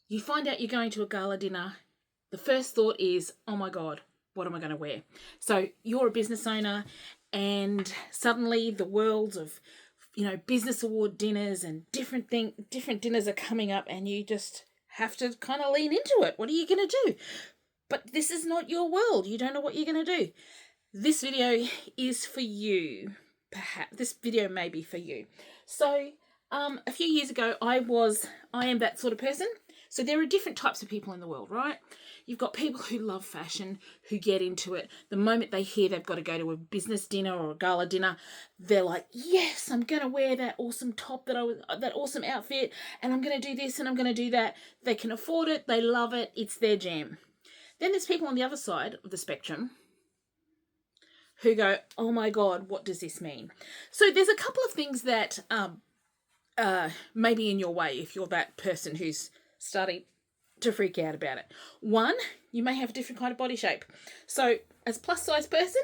You find out you're going to a gala dinner. The first thought is, oh my God, what am I going to wear? So you're a business owner and suddenly the worlds of, business award dinners and different dinners are coming up and you just have to kind of lean into it. What are you going to do? But this is not your world. You don't know what you're going to do. This video is for you. Perhaps this video may be for you. So a few years ago, I am that sort of person. So there are different types of people in the world, right? You've got people who love fashion, who get into it. The moment they hear they've got to go to a business dinner or a gala dinner, they're like, yes, I'm going to wear that awesome top, that awesome outfit, and I'm going to do this and I'm going to do that. They can afford it. They love it. It's their jam. Then there's people on the other side of the spectrum who go, oh my God, what does this mean? So there's a couple of things that may be in your way if you're that person who's starting to freak out about it. One, you may have a different kind of body shape. So as a plus size person,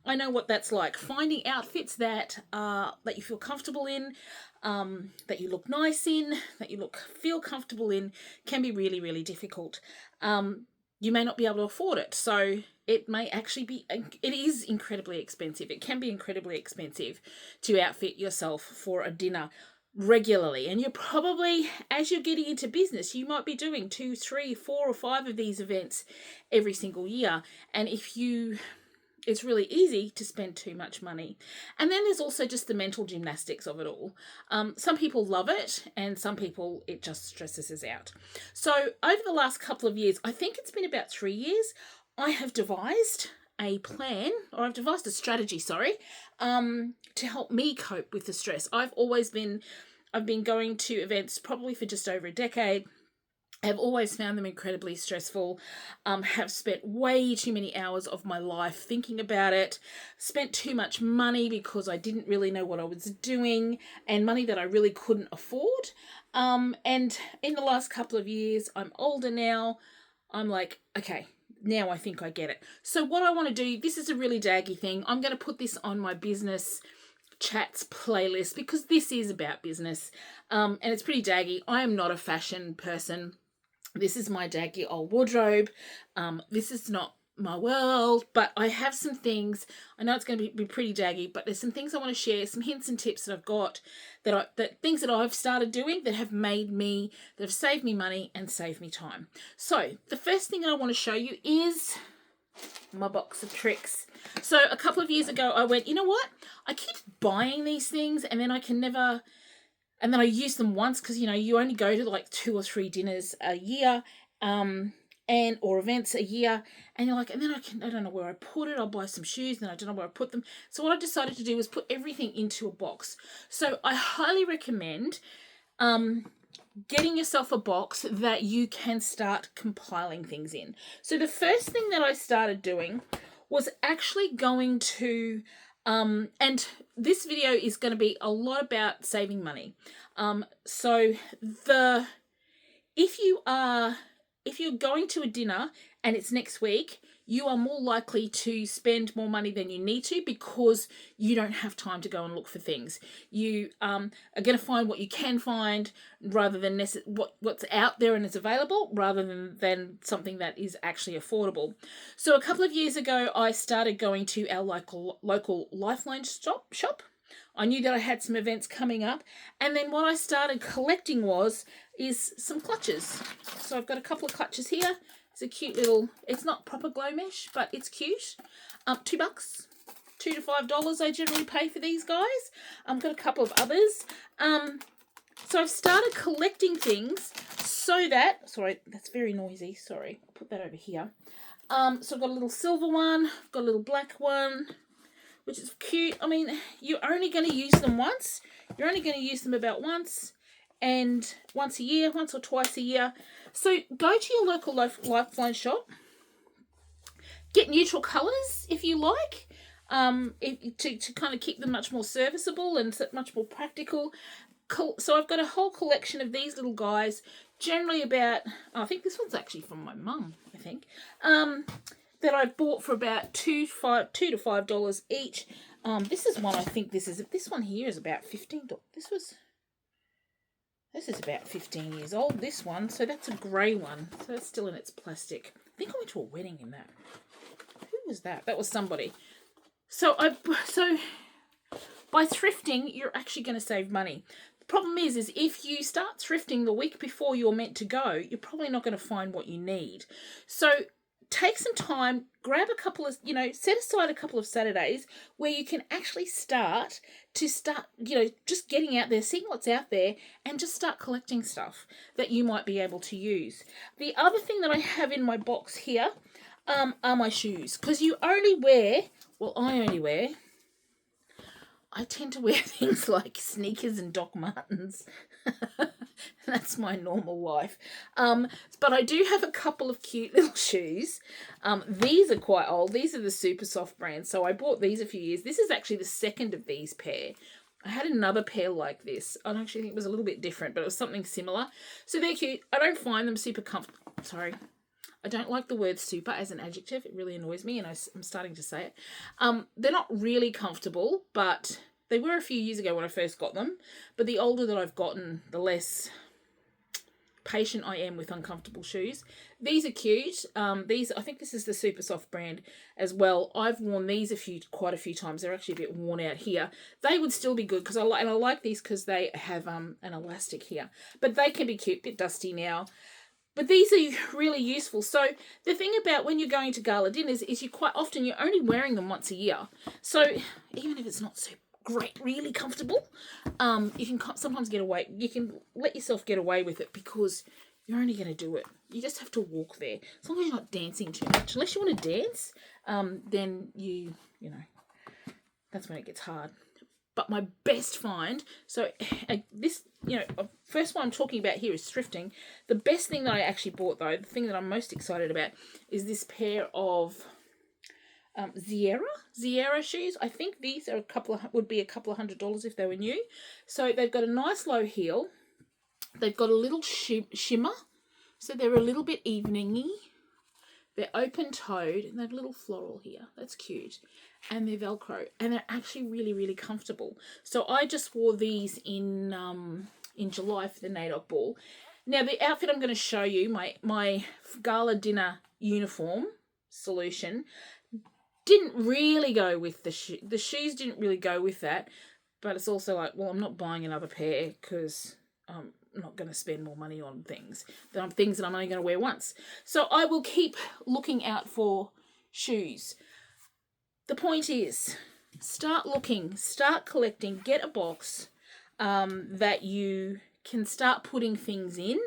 I know what that's like. Finding outfits that you feel comfortable in, that you look nice in, that you feel comfortable in, can be really, really difficult. You may not be able to afford it. So it may actually it is incredibly expensive. It can be incredibly expensive to outfit yourself for a dinner regularly. And you're probably, as you're getting into business, you might be doing 2, 3, 4 or 5 of these events every single year. And it's really easy to spend too much money. And then there's also just the mental gymnastics of it all. Some people love it and some people it just stresses us out. So over the last couple of years, I think it's been about 3 years, I have devised a strategy, to help me cope with the stress. I've been going to events probably for just over a decade. I've always found them incredibly stressful, have spent way too many hours of my life thinking about it, spent too much money because I didn't really know what I was doing, and money that I really couldn't afford. And in the last couple of years, I'm older now, I'm like, okay, now I think I get it. So what I want to do, this is a really daggy thing. I'm going to put this on my business chats playlist because this is about business. And it's pretty daggy. I am not a fashion person. This is my daggy old wardrobe. This is not my world, but I have some things. I know it's going to be pretty daggy, but there's some things I want to share, some hints and tips that I've got, that things that I've started doing that have saved me money and saved me time. So the first thing I want to show you is my box of tricks. So a couple of years ago, I went, you know what? I keep buying these things and then and then I use them once because, you only go to like 2 or 3 dinners a year, or events a year, and you're like, and then I don't know where I put it. I'll buy some shoes, and I don't know where I put them. So what I decided to do was put everything into a box. So I highly recommend getting yourself a box that you can start compiling things in. So the first thing that I started doing was actually going to, and this video is going to be a lot about saving money. So if you're going to a dinner and it's next week, you are more likely to spend more money than you need to because you don't have time to go and look for things. You are going to find what you can find rather than what's out there and is available, rather than something that is actually affordable. So a couple of years ago, I started going to our local Lifeline shop. I knew that I had some events coming up, and then what I started collecting is some clutches. So I've got a couple of clutches here. It's a cute little, it's not proper glow mesh, but it's cute. $2, $2 to $5 I generally pay for these guys. I've got a couple of others. So I've started collecting things so that, sorry, that's very noisy. Sorry, I'll put that over here. So I've got a little silver one, I've got a little black one, which is cute. I mean, you're only going to use them once. You're only going to use them about once or twice a year. So go to your local Lifeline shop. Get neutral colours if you like, to kind of keep them much more serviceable and much more practical. So I've got a whole collection of these little guys, generally about, I think this one's actually from my mum, I think, that I bought for about $2 to $5 each. This is one, I think this one here is about $15. This is about 15 years old, this one. So that's a grey one. So that's still in its plastic. I think I went to a wedding in that. Who was that? That was somebody. So by thrifting, you're actually going to save money. The problem is if you start thrifting the week before you're meant to go, you're probably not going to find what you need. So take some time, grab a couple of, set aside a couple of Saturdays where you can actually start, just getting out there, seeing what's out there, and just start collecting stuff that you might be able to use. The other thing that I have in my box here are my shoes, because I tend to wear things like sneakers and Doc Martens. That's my normal life. But I do have a couple of cute little shoes. These are quite old. These are the Super Soft brand. So I bought these a few years. This is actually the second of these pair. I had another pair like this. I actually think it was a little bit different, but it was something similar. So they're cute. I don't find them super comfortable. Sorry. I don't like the word super as an adjective. It really annoys me, and I'm starting to say it. They're not really comfortable, but they were a few years ago when I first got them. But the older that I've gotten, the less patient I am with uncomfortable shoes. These are cute. I think this is the Super Soft brand as well. I've worn these quite a few times. They're actually a bit worn out here. They would still be good because I like these because they have an elastic here. But they can be cute, a bit dusty now. But these are really useful. So the thing about when you're going to gala dinners is you're only wearing them once a year. So even if it's not so great, really comfortable, you can sometimes get away. You can let yourself get away with it because you're only going to do it. You just have to walk there. As long as you're not dancing too much. Unless you want to dance, then that's when it gets hard. But my best find, first one I'm talking about here is thrifting. The best thing that I actually bought, though, the thing that I'm most excited about, is this pair of Sierra shoes. I think these are would be a couple of $100 if they were new. So they've got a nice low heel. They've got a little shimmer, so they're a little bit evening-y. They're open-toed, and they have a little floral here. That's cute. And they're Velcro, and they're actually really, really comfortable. So I just wore these in July for the NAIDOC ball. Now, the outfit I'm going to show you, my gala dinner uniform solution, didn't really go with the shoes didn't really go with that. But it's also like, well, I'm not buying another pair because I'm not going to spend more money on things that I'm only going to wear once. So I will keep looking out for shoes. The point is, start looking, start collecting, get a box that you can start putting things in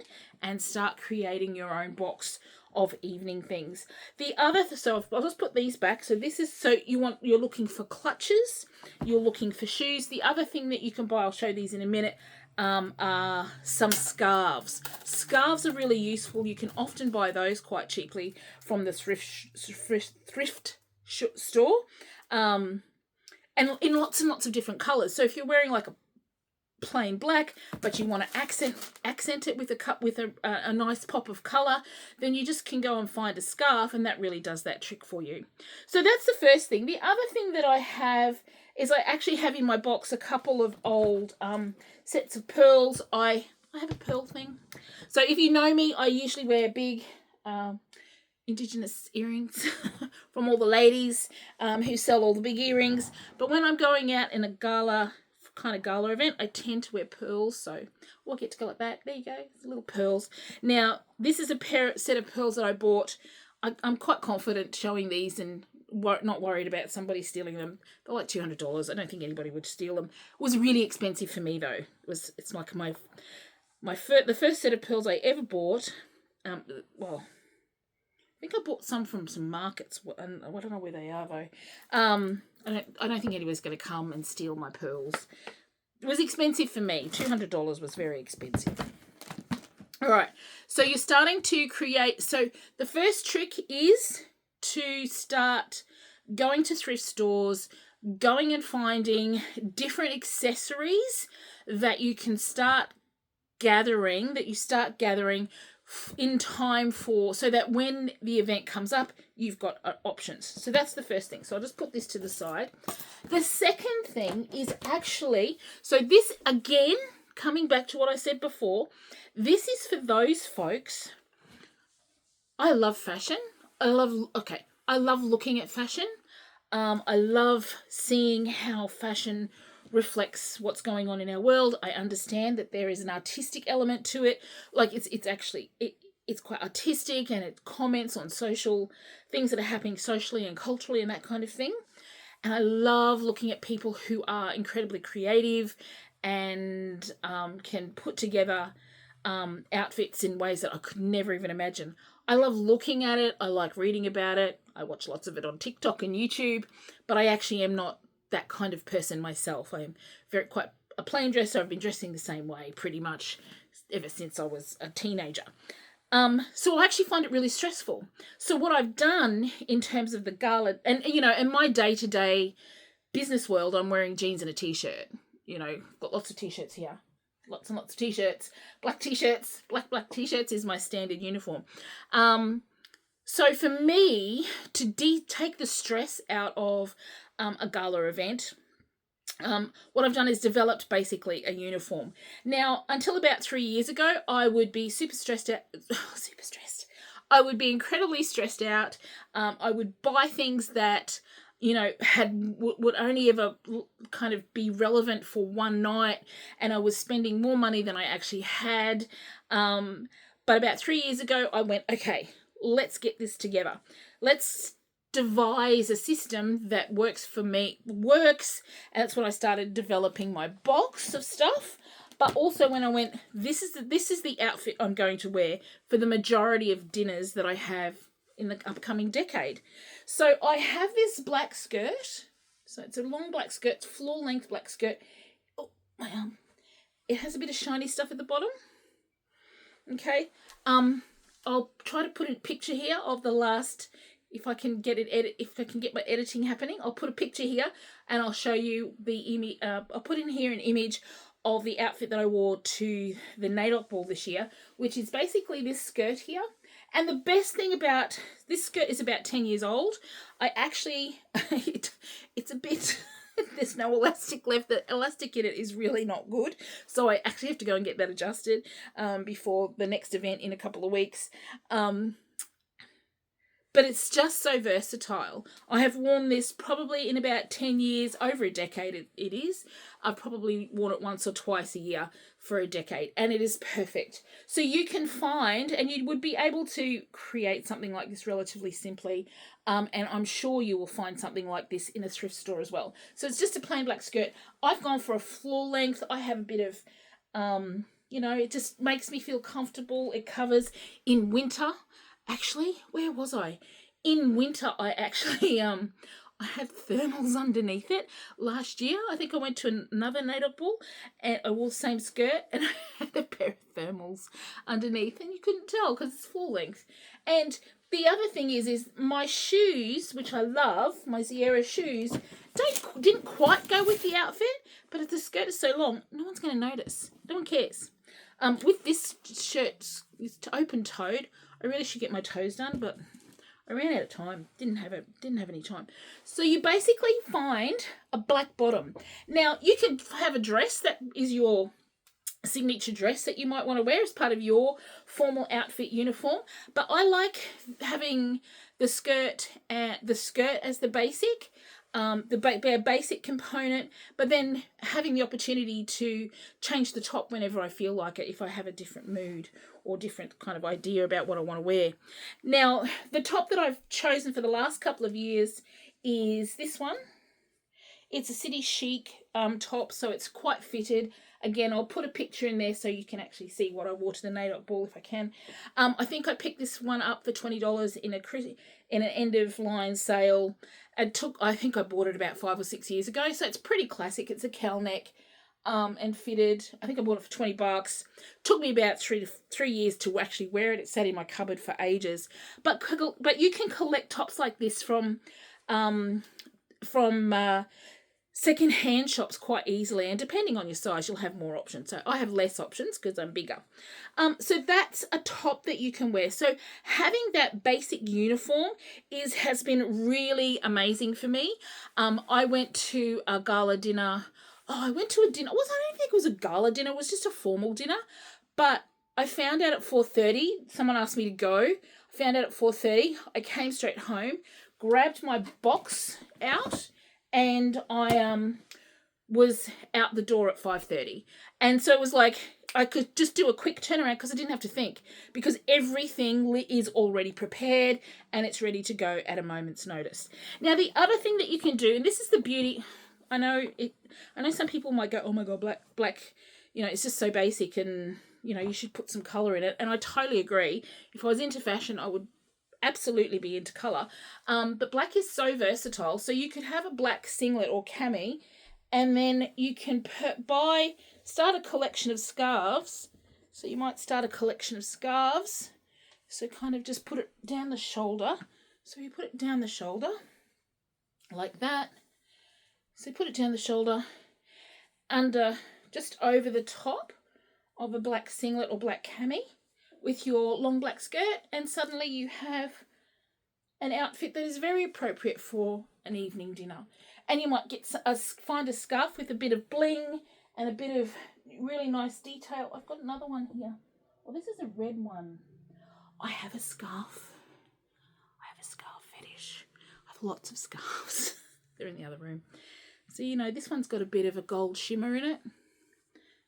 and start creating your own box of evening things. So I'll just put these back. So this is, you're looking for clutches, you're looking for shoes. The other thing that you can buy, I'll show these in a minute, are some scarves. Scarves are really useful. You can often buy those quite cheaply from the thrift store, and in lots and lots of different colours. So if you're wearing like a plain black, but you want to accent it with a nice pop of colour, then you just can go and find a scarf, and that really does that trick for you. So that's the first thing. The other thing that I have is I actually have in my box a couple of old sets of pearls. I have a pearl thing. So if you know me, I usually wear big Indigenous earrings from all the ladies who sell all the big earrings. But when I'm going out in a gala event, I tend to wear pearls. So we'll get to go like that. There you go, little pearls. Now, this is a set of pearls that I bought. I'm quite confident showing these and not worried about somebody stealing them. They're like $200. I don't think anybody would steal them. It was really expensive for me though. It's like the first set of pearls I ever bought. I think I bought some from some markets, and I don't know where they are though. I don't think anybody's going to come and steal my pearls. It was expensive for me. $200 was very expensive. All right, so you're starting to create. So the first trick is to start going to thrift stores, going and finding different accessories that you can start gathering, in time so that when the event comes up, you've got options. So that's the first thing. So I'll just put this to the side. The second thing is actually, so this again, coming back to what I said before, this is for those folks. I love fashion. I love looking at fashion. I love seeing how fashion reflects what's going on in our world. I understand that there is an artistic element to it. Like it's quite artistic, and it comments on social things that are happening socially and culturally and that kind of thing. And I love looking at people who are incredibly creative and can put together outfits in ways that I could never even imagine. I love looking at it. I like reading about it. I watch lots of it on TikTok and YouTube, but I actually am not that kind of person myself. I am quite a plain dresser. I've been dressing the same way pretty much ever since I was a teenager. So I actually find it really stressful. So what I've done in terms of the gala, and in my day-to-day business world, I'm wearing jeans and a t-shirt. Got lots of t-shirts here. Lots and lots of t-shirts. Black t-shirts. Black t-shirts is my standard uniform. So for me, to take the stress out of a gala event, what I've done is developed basically a uniform. Now, until about 3 years ago, I would be super stressed out. I would be incredibly stressed out. I would buy things that would only ever kind of be relevant for one night, and I was spending more money than I actually had. But about 3 years ago, I went, okay, let's get this together. Let's devise a system that works for me, and that's when I started developing my box of stuff. But also when I went, this is the outfit I'm going to wear for the majority of dinners that I have in the upcoming decade. So I have this black skirt. So it's a long black skirt, it's floor length black skirt. Oh, my arm. It has a bit of shiny stuff at the bottom. Okay. I'll try to put a picture here of the last, if I can get my editing happening, I'll put a picture here and I'll show you the image. I'll put in here an image of the outfit that I wore to the NAIDOC ball this year, which is basically this skirt here. And the best thing about this skirt is about 10 years old. I actually, it's a bit, there's no elastic left. The elastic in it is really not good. So I actually have to go and get that adjusted before the next event in a couple of weeks. But it's just so versatile. I have worn this probably in about 10 years, over a decade it is. I've probably worn it once or twice a year for a decade, and it is perfect. So you can find, and you would be able to create something like this relatively simply, and I'm sure you will find something like this in a thrift store as well. So it's just a plain black skirt. I've gone for a floor length. I have a bit of, it just makes me feel comfortable. It covers in winter. Actually, where was I? In winter, I actually, I had thermals underneath it last year. I think I went to another NAIDOC ball and I wore the same skirt and I had a pair of thermals underneath, and you couldn't tell because it's full length. And the other thing is my shoes, which I love, my Sierra shoes, didn't quite go with the outfit, but if the skirt is so long, no one's going to notice. No one cares. With this shirt, it's open-toed. I really should get my toes done, but I ran out of time. Didn't have any time. So you basically find a black bottom. Now, you could have a dress that is your signature dress that you might want to wear as part of your formal outfit uniform, but I like having the skirt as the basic. The basic component, but then having the opportunity to change the top whenever I feel like it, if I have a different mood or different kind of idea about what I want to wear. Now, the top that I've chosen for the last couple of years is this one. It's a city chic top, so it's quite fitted. Again, I'll put a picture in there so you can actually see what I wore to the NAIDOC ball if I can. I think I picked this one up for $20 in an end of line sale. I think I bought it about 5 or 6 years ago, so it's pretty classic. It's a cowl neck and fitted. I think I bought it for $20. Took me about 3 years to actually wear it. It sat in my cupboard for ages. But you can collect tops like this from second-hand shops quite easily, and depending on your size, you'll have more options. So I have less options because I'm bigger. So that's a top that you can wear. So having that basic uniform has been really amazing for me. I went to a gala dinner, I went to a dinner. I don't think it was a gala dinner. It was just a formal dinner. But I found out at 4:30. Someone asked me to go. I found out at 4:30. I came straight home, grabbed my box out, and I was out the door at 5:30. And so it was like I could just do a quick turnaround because I didn't have to think, because everything is already prepared and it's ready to go at a moment's notice. Now, the other thing that you can do, and this is the beauty, I know some people might go, oh my God, black, it's just so basic and, you should put some color in it. And I totally agree. If I was into fashion, I would absolutely be into color. But black is so versatile. So you could have a black singlet or cami, and then you can start a collection of scarves. So you might start a collection of scarves. So kind of just put it down the shoulder. So you put it down the shoulder like that. So put it down the shoulder, just over the top of a black singlet or black cami with your long black skirt, and suddenly you have an outfit that is very appropriate for an evening dinner. And you might find a scarf with a bit of bling and a bit of really nice detail. I've got another one here. Well, this is a red one. I have a scarf. Fetish. I have lots of scarves. They're in the other room. So, this one's got a bit of a gold shimmer in it.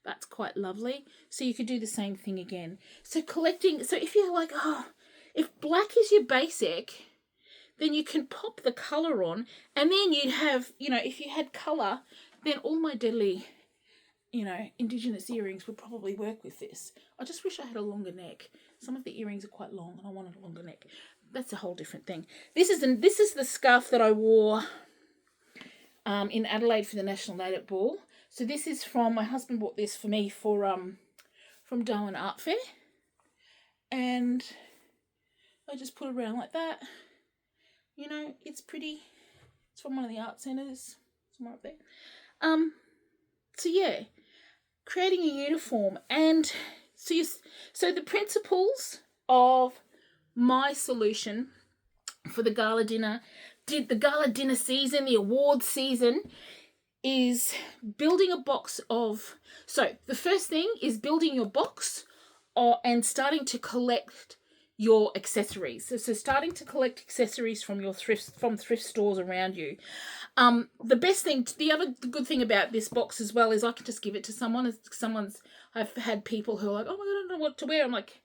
That's quite lovely. So you could do the same thing again. So if you're like, if black is your basic, then you can pop the colour on, and then you'd have, if you had colour, then all my deadly, Indigenous earrings would probably work with this. I just wish I had a longer neck. Some of the earrings are quite long, and I wanted a longer neck. That's a whole different thing. This is the scarf that I wore in Adelaide for the National Native Ball. So this is my husband bought this for me from Darwin Art Fair. And I just put it around like that. It's pretty. It's from one of the art centres, somewhere up there. So yeah, creating a uniform, and so the principles of my solution for the gala dinner, the gala dinner season, the awards season, is building a box of. So the first thing is building your box, and starting to collect your accessories. So starting to collect accessories from thrift stores around you. The good thing about this box as well is I can just give it to someone. I've had people who are like, oh my God, I don't know what to wear. I'm like,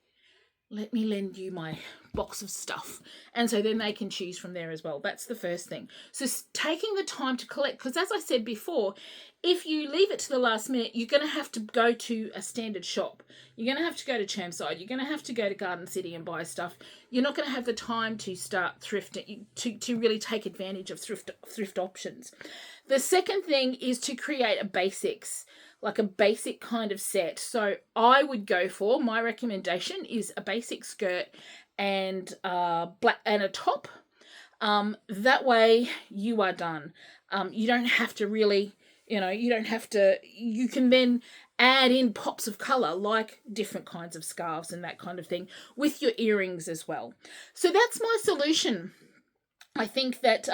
let me lend you my box of stuff. And so then they can choose from there as well. That's the first thing. So taking the time to collect, because as I said before, if you leave it to the last minute, you're going to have to go to a standard shop. You're going to have to go to Chermside. You're going to have to go to Garden City and buy stuff. You're not going to have the time to start thrifting, to really take advantage of thrift options. The second thing is to create a basics, like a basic kind of set. So I would go for, my recommendation is a basic skirt and black and a top. That way you are done. You don't have to really, you can then add in pops of colour, like different kinds of scarves and that kind of thing, with your earrings as well. So that's my solution. I think that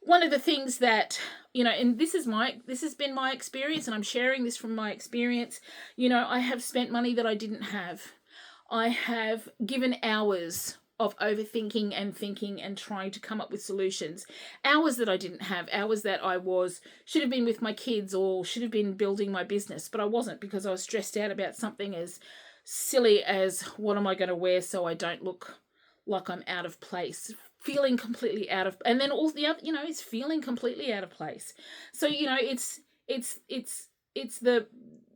one of the things that, and this has been my experience, and I'm sharing this from my experience, I have spent money that I didn't have. I have given hours of overthinking and thinking and trying to come up with solutions. Hours that I didn't have, hours that I should have been with my kids or should have been building my business, but I wasn't, because I was stressed out about something as silly as, what am I going to wear so I don't look like I'm out of place? Feeling completely out of, and then all the other, it's feeling completely out of place. So, it's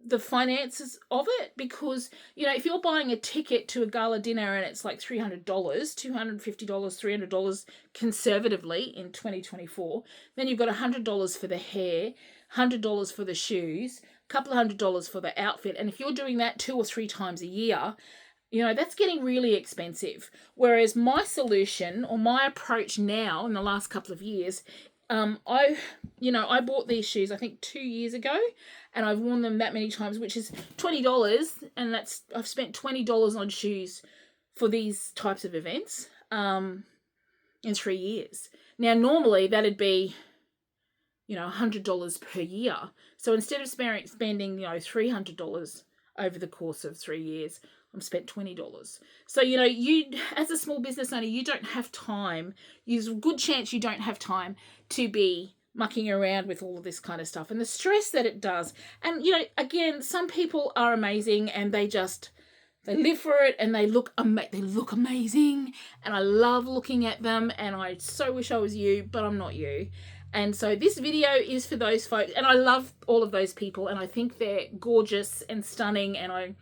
the finances of it, because, if you're buying a ticket to a gala dinner and it's like $300, $250, $300 conservatively in 2024, then you've got $100 for the hair, $100 for the shoes, a couple of $100 for the outfit. And if you're doing that 2 or 3 times a year, that's getting really expensive. Whereas my solution, or my approach now in the last couple of years, I bought these shoes, I think 2 years ago, and I've worn them that many times, which is $20, and I've spent $20 on shoes for these types of events, in 3 years. Now, normally that'd be, $100 per year. So instead of spending, $300 over the course of 3 years, I'm spent $20. So, you, as a small business owner, you don't have time. There's a good chance you don't have time to be mucking around with all of this kind of stuff and the stress that it does. And, again, some people are amazing and they live for it and they look amazing, and I love looking at them, and I so wish I was you, but I'm not you. And so this video is for those folks, and I love all of those people, and I think they're gorgeous and stunning, and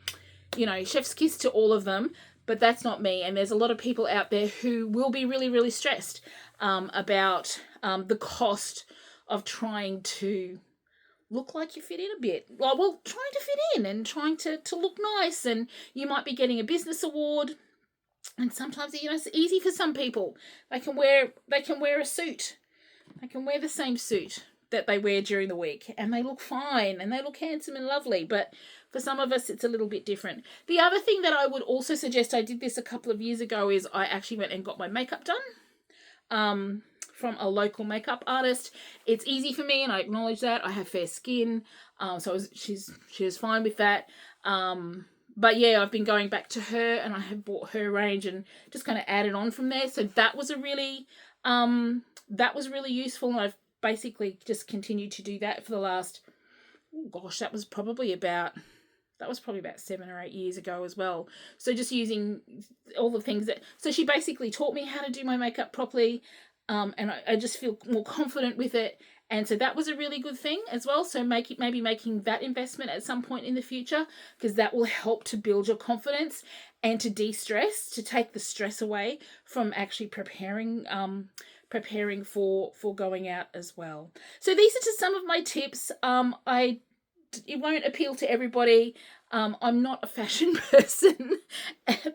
chef's kiss to all of them, but that's not me. And there's a lot of people out there who will be really, really stressed about the cost of trying to look like you fit in a bit. Well, trying to fit in and trying to look nice, and you might be getting a business award, and sometimes it's easy for some people. They can wear a suit. They can wear the same suit that they wear during the week, and they look fine and they look handsome and lovely. But for some of us, it's a little bit different. The other thing that I would also suggest, I did this a couple of years ago, is I actually went and got my makeup done. From a local makeup artist. It's easy for me, and I acknowledge that. I have fair skin, so she was fine with that. But yeah, I've been going back to her, and I have bought her range and just kind of added on from there. So that was really useful, and I've basically just continued to do that for the last, that was probably about 7 or 8 years ago as well. So just using all the things so she basically taught me how to do my makeup properly. And I just feel more confident with it. And so that was a really good thing as well. So maybe making that investment at some point in the future, because that will help to build your confidence and to de-stress, to take the stress away from actually preparing for going out as well. So these are just some of my tips. It won't appeal to everybody. I'm not a fashion person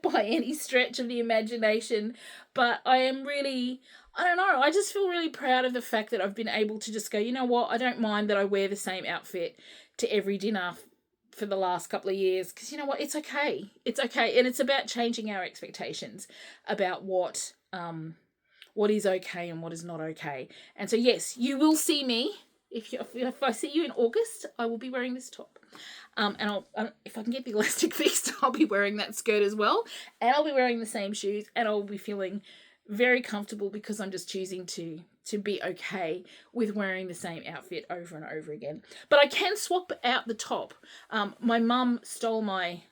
by any stretch of the imagination, but I am really, I don't know, I just feel really proud of the fact that I've been able to just go, you know what, I don't mind that I wear the same outfit to every dinner for the last couple of years, because you know what, it's okay. It's okay. And it's about changing our expectations about what is okay and what is not okay. And so yes, you will see me. If I see you in August, I will be wearing this top. And if I can get the elastic fixed, I'll be wearing that skirt as well. And I'll be wearing the same shoes, and I'll be feeling very comfortable, because I'm just choosing to be okay with wearing the same outfit over and over again. But I can swap out the top. My mum stole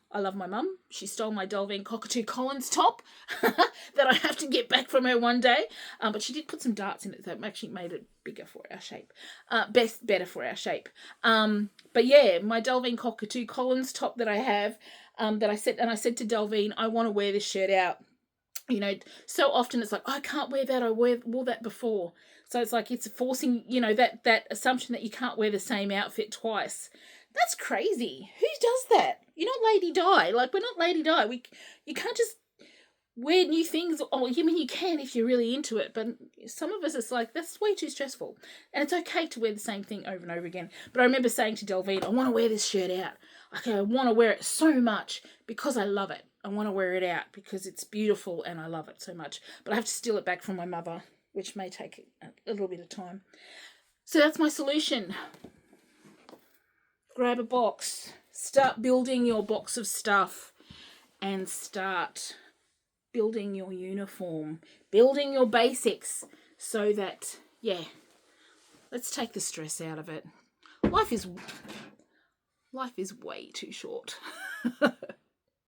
I love my mum. She stole my Delvine Cockatoo Collins top that I have to get back from her one day. But she did put some darts in it that actually made it bigger for our shape. Better for our shape. But yeah, my Delvine Cockatoo Collins top that I have, that I said to Delvine, I want to wear this shirt out. So often it's like, oh, I can't wear that. I wore that before. So it's like, it's forcing, that assumption that you can't wear the same outfit twice. That's crazy. Who does that? You're not Lady Di. Like, we're not Lady Di. You can't just wear new things. Oh, I mean, you can if you're really into it, but some of us, it's like, that's way too stressful. And it's okay to wear the same thing over and over again. But I remember saying to Delvine, I want to wear this shirt out. Okay, I want to wear it so much because I love it. I want to wear it out because it's beautiful and I love it so much. But I have to steal it back from my mother, which may take a little bit of time. So that's my solution. Grab a box. Start building your box of stuff, and start building your uniform, building your basics, so that, yeah, let's take the stress out of it. Life is way too short.